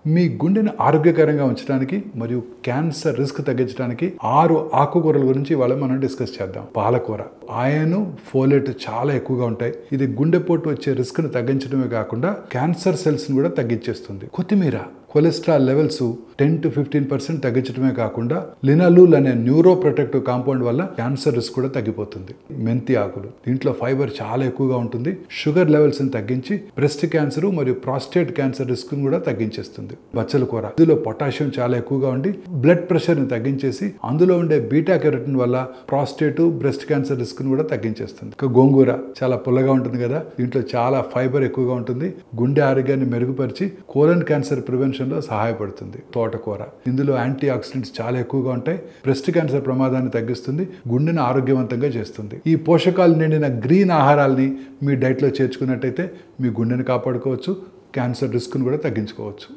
మీ గుండెను ఆరోగ్యకరంగా ఉంచడానికి మరియు క్యాన్సర్ రిస్క్ తగ్గించడానికి 6 ఆకుకూరల గురించి ఇవాళ మనం డిస్కస్ చేద్దాం. పాలకూర ఐరన్, ఫోలేట్ చాలా ఎక్కువగా ఉంటాయి. ఇది గుండెపోటు వచ్చే రిస్క్ ను తగ్గించడమే కాకుండా క్యాన్సర్ సెల్స్ ను కూడా తగ్గించేస్తుంది. కొత్తిమీర కొలెస్ట్రాల్ లెవెల్స్ 10 to 15% తగ్గించడమే కాకుండా లినాలూల్ అనే న్యూరో ప్రొటెక్టివ్ కాంపౌండ్ వల్ల క్యాన్సర్ రిస్క్ కూడా తగ్గిపోతుంది. మెంతి ఆకులు దీంట్లో ఫైబర్ చాలా ఎక్కువగా ఉంటుంది. షుగర్ లెవెల్స్ ని తగ్గించి బ్రెస్ట్ క్యాన్సర్ మరియు ప్రాస్టేట్ క్యాన్సర్ రిస్క్ ను కూడా తగ్గించేస్తుంది. బచ్చల కూర ఇందులో పొటాషియం చాలా ఎక్కువగా ఉండి బ్లడ్ ప్రెషర్ ని తగ్గించేసి అందులో ఉండే బీటా కెరోటిన్ వల్ల ప్రాస్టేట్, బ్రెస్ట్ క్యాన్సర్ రిస్క్ ను కూడా తగ్గించేస్తుంది. గోంగూర చాలా పుల్లగా ఉంటుంది కదా, దీంట్లో చాలా ఫైబర్ ఎక్కువగా ఉంటుంది. గుండె ఆరోగ్యాన్ని మెరుగుపరిచి కోలన్ క్యాన్సర్ ప్రివెన్షన్ లో సహాయపడుతుంది. తోటకూర ఇందులో యాంటీ ఆక్సిడెంట్స్ చాలా ఎక్కువగా ఉంటాయి. బ్రెస్ట్ క్యాన్సర్ ప్రమాదాన్ని తగ్గిస్తుంది, గుండెను ఆరోగ్యవంతంగా చేస్తుంది. ఈ పోషకాలు నిండిన గ్రీన్ ఆహారాల్ని మీ డైట్లో చేర్చుకున్నట్టయితే మీ గుండెను కాపాడుకోవచ్చు, క్యాన్సర్ రిస్క్ ను కూడా తగ్గించుకోవచ్చు.